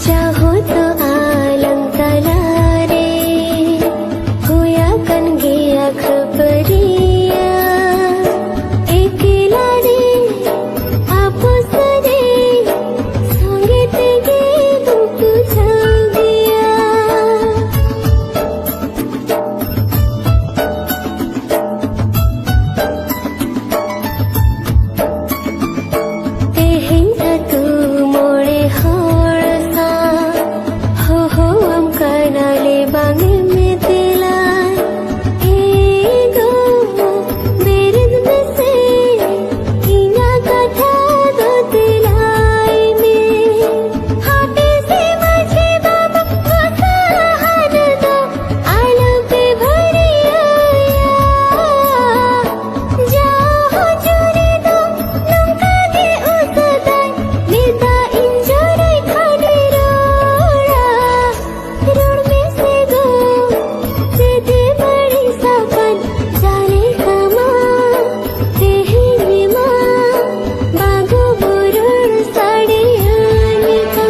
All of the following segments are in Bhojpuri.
चाहो तो आलम तला रे होया कन गया खबरिया एकेला रे आपुस रे संगे तेगे दुख जागिया तेहें तू मोड़े होड़सा हो हम कनाले बांगे में तेला गो बेरिद में से हिना कथा दो तेलाई में हाटे से मझे बाबा होता हर दो आलो पे भरी आया जाओ जुरे दो नौका दे उतदाय नेता इंजोरे खाने रोड़ा रोड में से गो सीधे बड़ी सपन जाने कमा तेरी माँ बागो बुरुड़ साड़ी आने का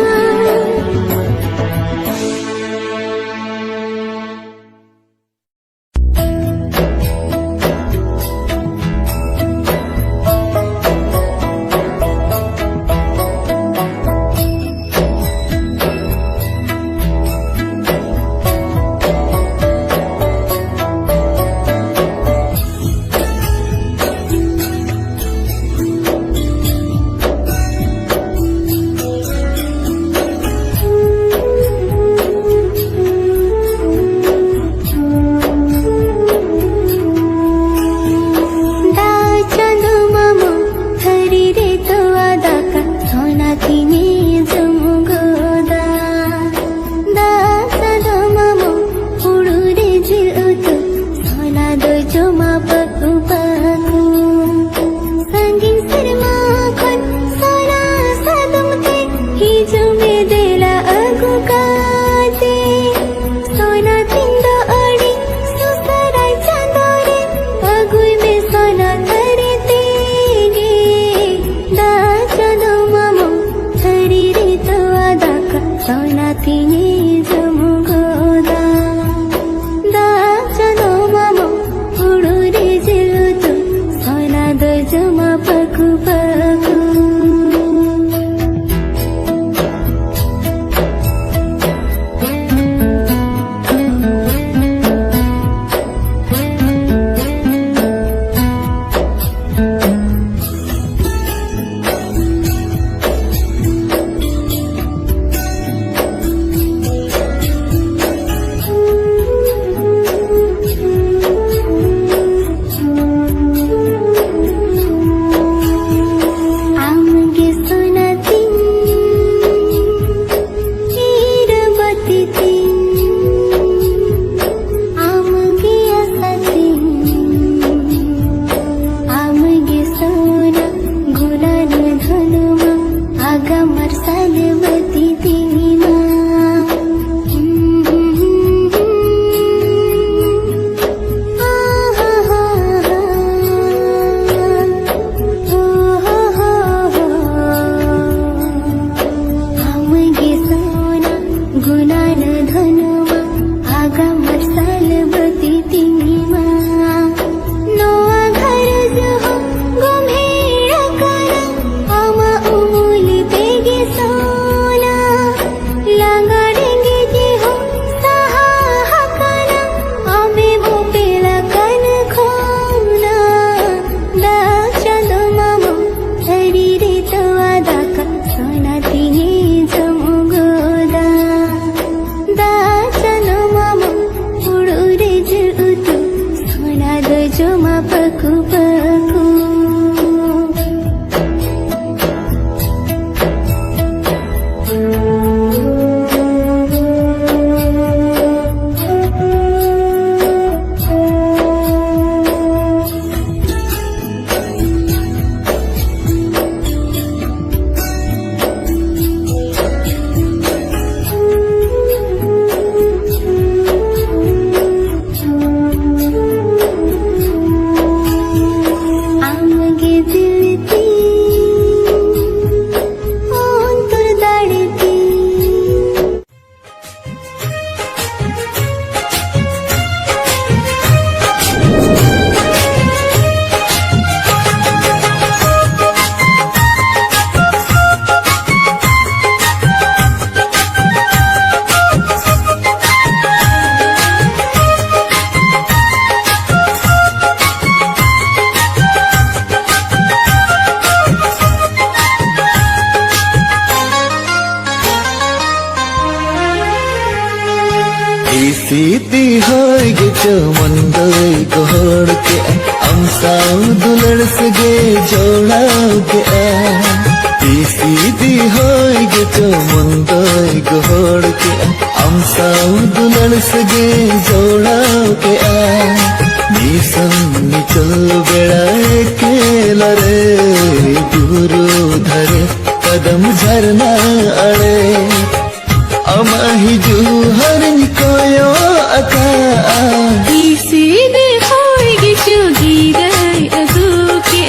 सीधी होय गे मंदोय गोड़ के अमसाओ दुलड़ सगे जोड़ाओ के सीधी होय गे मंदोय गोड़ के अमसाओ दुलड़ सगे जोड़ाओ के निसन निचल बेड़ाए के लरे गुरु धरे कदम झरना अड़े अमाही जुहर निकोयो अका सीधे होएगी चुगीराई अगू के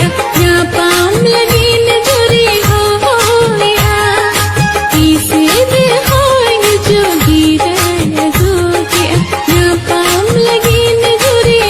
या पाम लगी नजरी होया सीधे होएगी चुगीराई अगू के या पाम लगी नजरी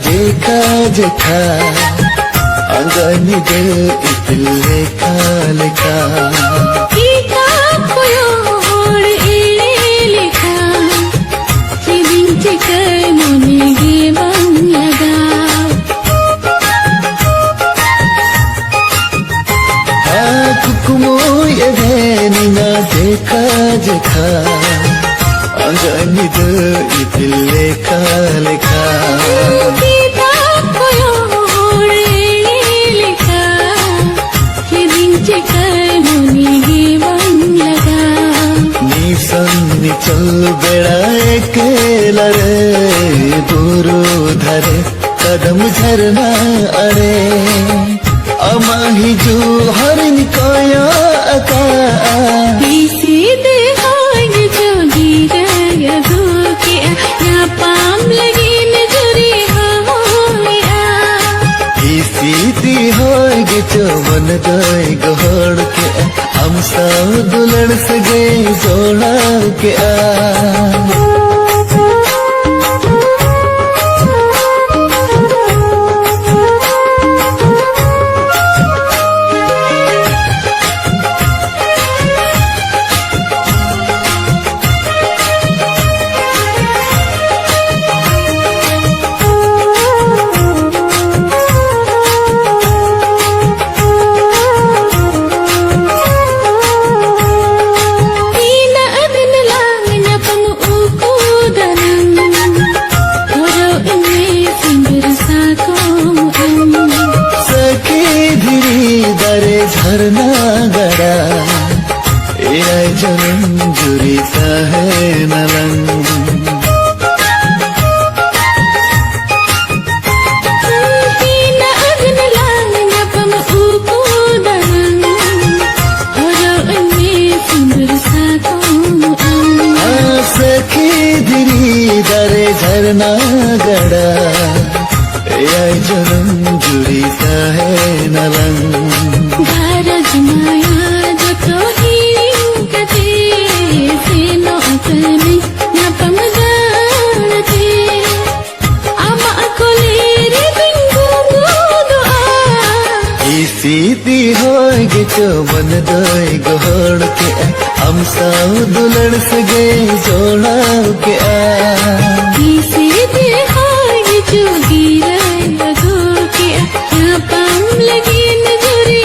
देखा जेखा अंगनी दे इतिल लेखा लेखा देखा जेखा अंगनी दे इतिल लेखा लेखा निचल बेड़ाए के लरे गुरु धरे कदम झरना अड़े अमाही जुहर निकोया अका सीधे होएगी चुगीराई अगू के या पाम लगी नजरी होया सीधी होएगी मन दोय गोड़ के हम सब दुलड़ सगे जोड़ा के झरना गड़ा ये जनम जुरीता है नलंग सखी धीरी दरे झरना गड़ा ये जनम जुरीता है नलंग माया जो तो ही कते से नो अकने ना पमदानते आमा कोलेरे बिंगु दुआ सीधी होय गे मन दोय गोड़ के हम सब दुलड़ सगे जोड़ा के सीधे होएगी चुगीराई अगू के या पाम लगी नजरी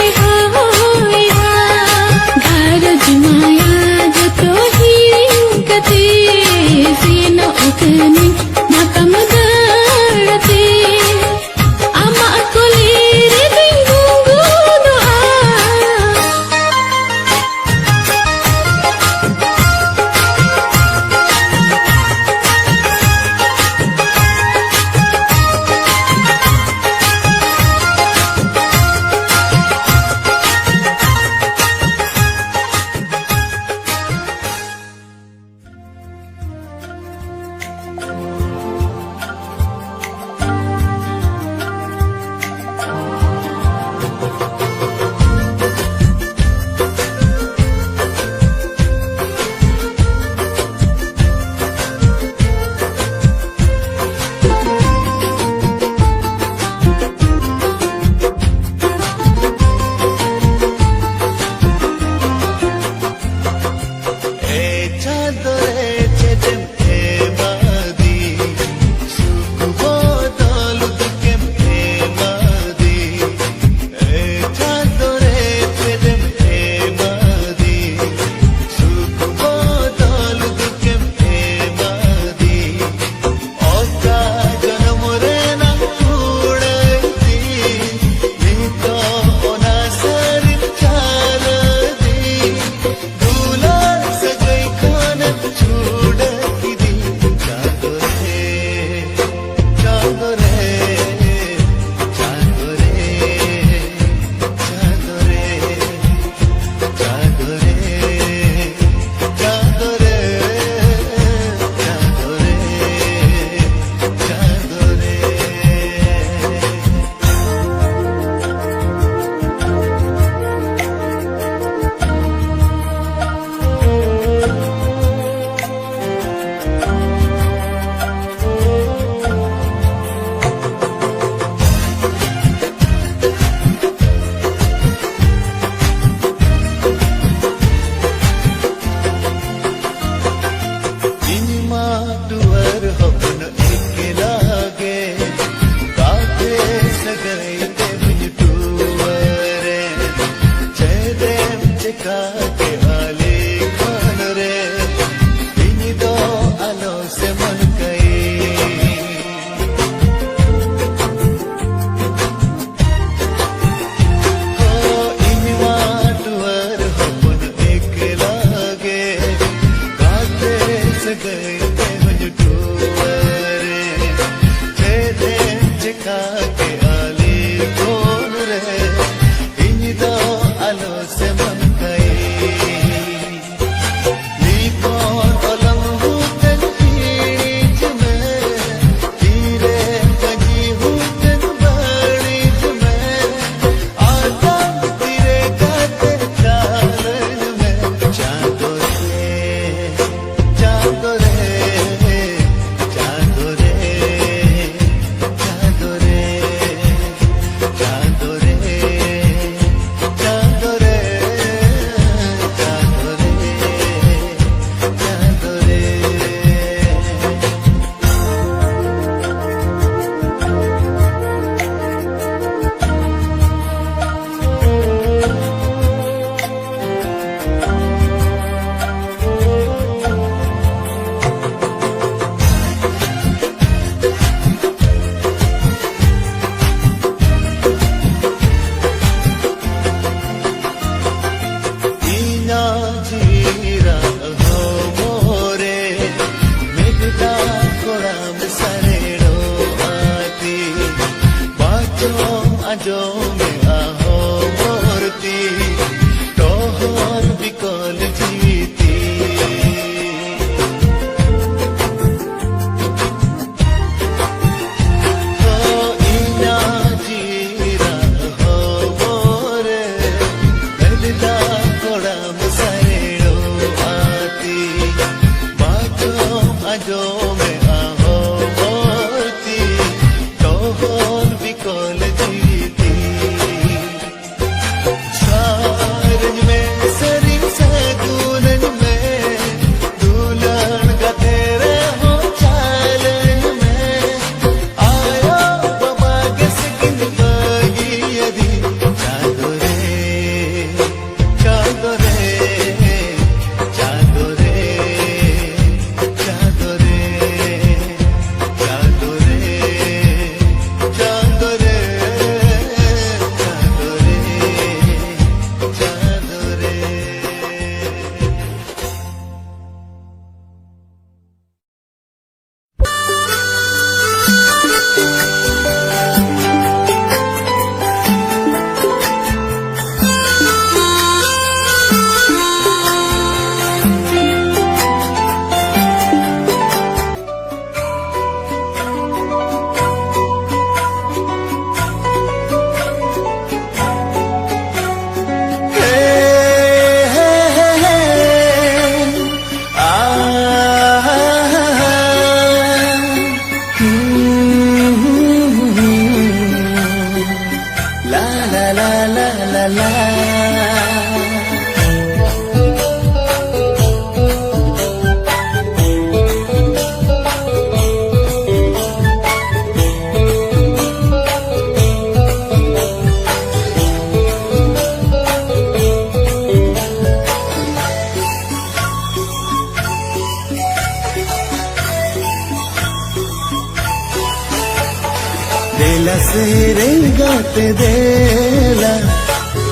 माया जो तो ही कते से नो अकने ना पमदानते आमा कोलेरे बिंगु दुआ चिका के आले खान रे इन्हीं दो आलों से मन गई ಸೇರೆಗಾತೆ ದೇಲ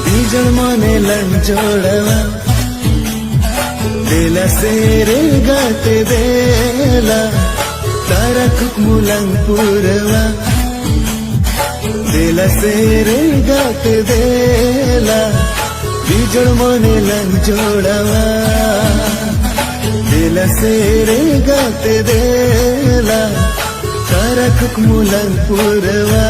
ಬೀಜಳ ಮನೆ ಲಂಚೋಳವ ದೇಲ ಸೇರೆಗಾತೆ ದೇಲ ತಾರಕುಕ್ ಮುಲಂಗ್ ಪೂರವ ದೇಲ ಸೇರೆಗಾತೆ ದೇಲ ಬೀಜಳ ಮನೆ ಲಂಚೋಳವ ದೇಲ ಸೇರೆಗಾತೆ ದೇಲ tarakuk mulang purwa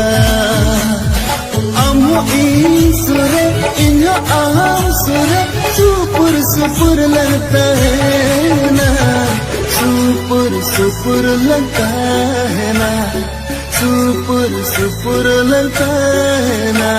amu isure inyo aham sure supur supur lagta hai na supur supur lagta hai na supur supur lagta hai na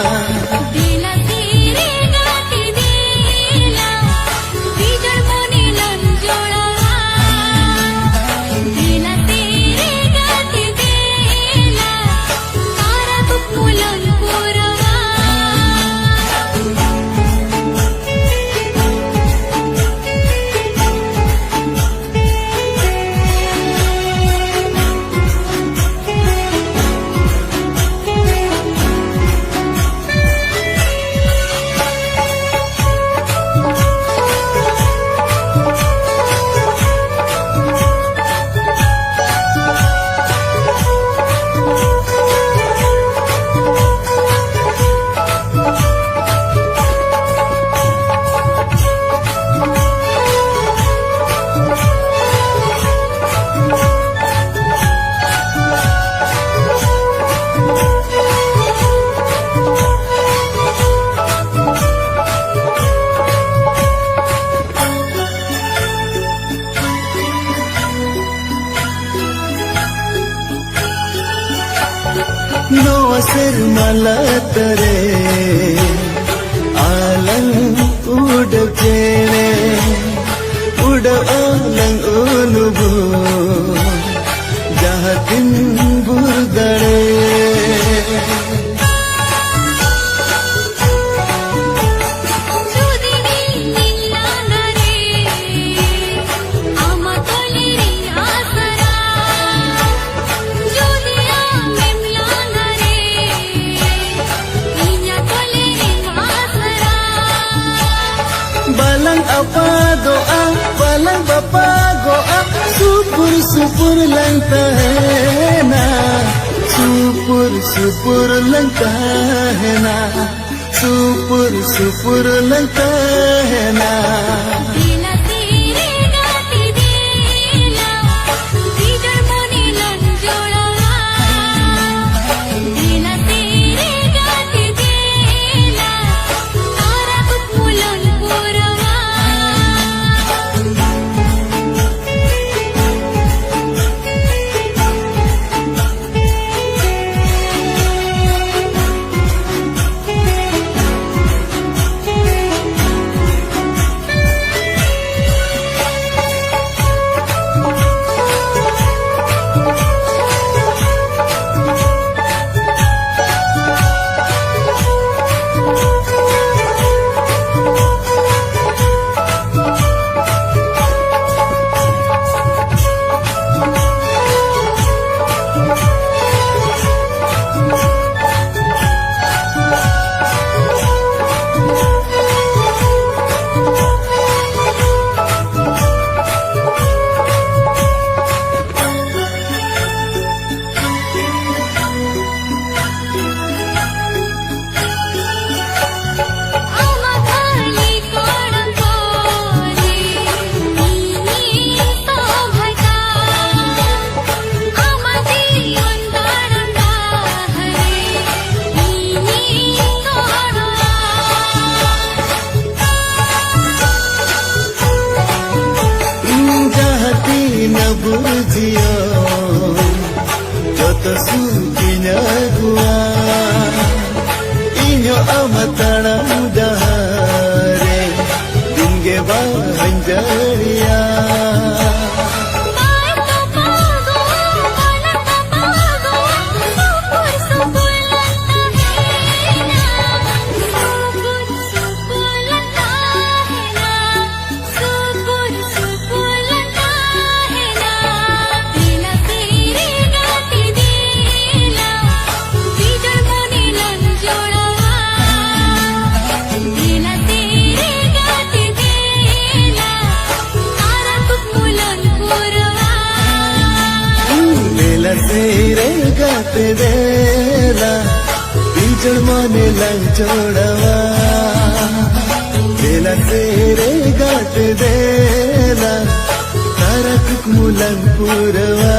तरे आलंग उड़केने उड़ along उनुबो jahatin burdare balang apa doa balang bapa goa syukur syukur lang tahena syukur syukur lang tahena syukur syukur lang tahena burjio joto sukinya gua inyo amatana dahare dinge banjariya तेरे गाते देला बीजड़ मोने लंग छोड़वा देला तेरे गाते देला तारा कुक मुलंग पूरवा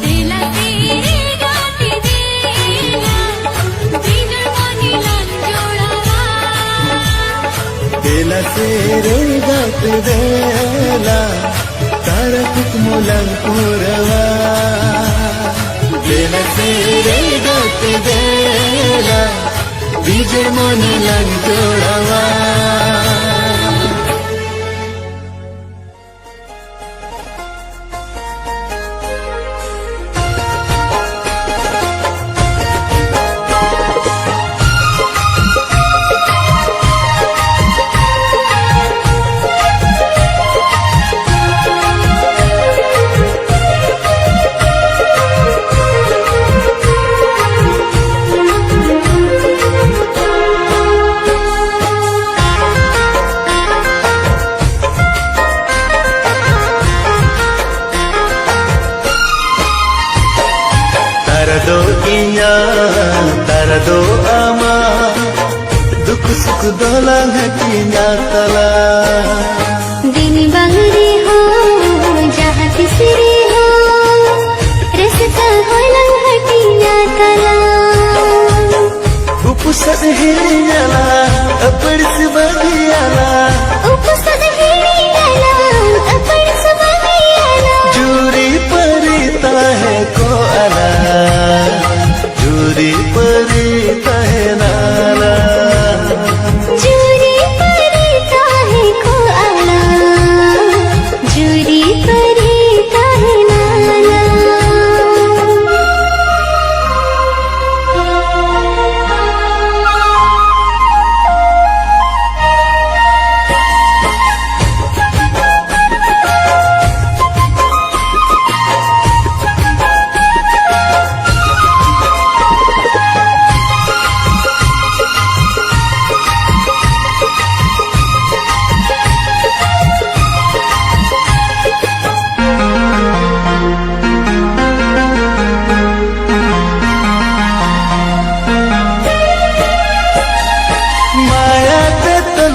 देला तेरे गाते देला बीजड़ मोने लंग छोड़वा देला तेरे गाते देला तारा कुक मुलंग पूरवा देला तेरे गाते देला बीजड़ मोने लंग छोड़वा दो इया तारा दो आमा दुख सुख दोला घटिया तला दिन बंगरी हो जहाँ तिसरी हो रसता हो लंघटिया तला उपसद हिरियाला अपड़ से बगियाला उपसद हिरियाला अपड़ से बगियाला जूरी परिता है को अला जूरी परी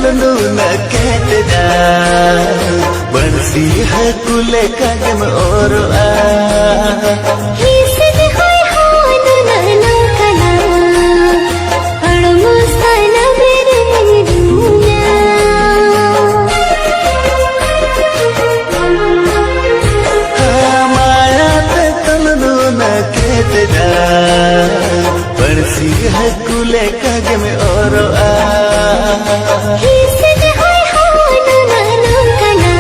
तलनु न कहते जा बरसी है कुले कागम और आ हिसद होय हानु ननु कला अड़मुस्तान बेर दुनिया माया ते तलनु न कहते जा बरसी है कुले कागम और आ हिसद होय हानु ननु कला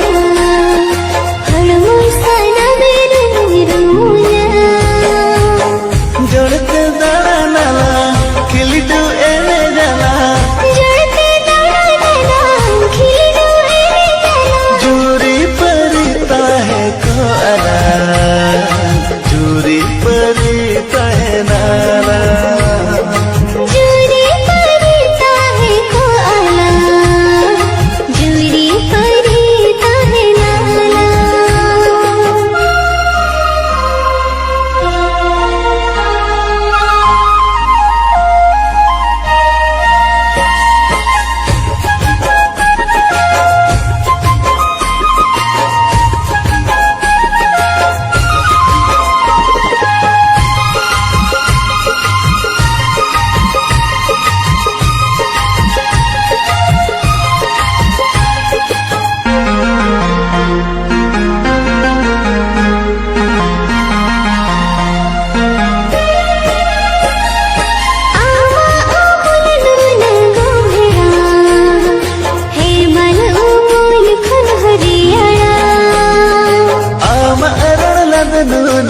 अड़मुस्तान बेर दुनिया जोड़ते दाना नाला खिलडू एने जाला जड़ते दाना नाला खिलडू एने जाला जूरी परिता है को अला जूरी परिता है नाला जूरी परिता है को आला जूरी परिता है नाला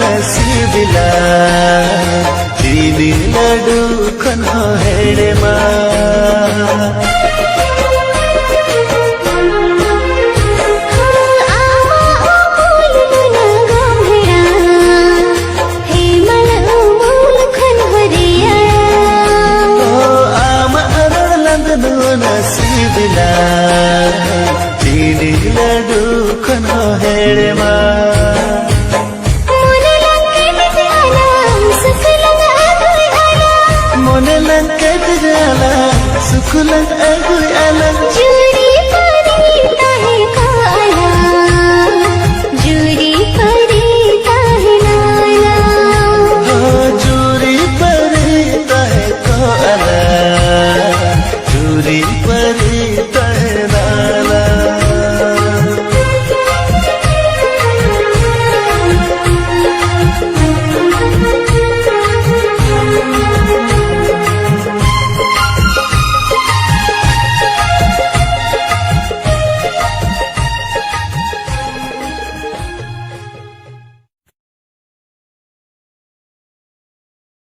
नसीबिला चीनी लड्डू खनो हेड़े माँ नसीबिला चीनी लड्डू खनो हेड़े माँ मोने लंके जाला सुख लंग अगुई अलग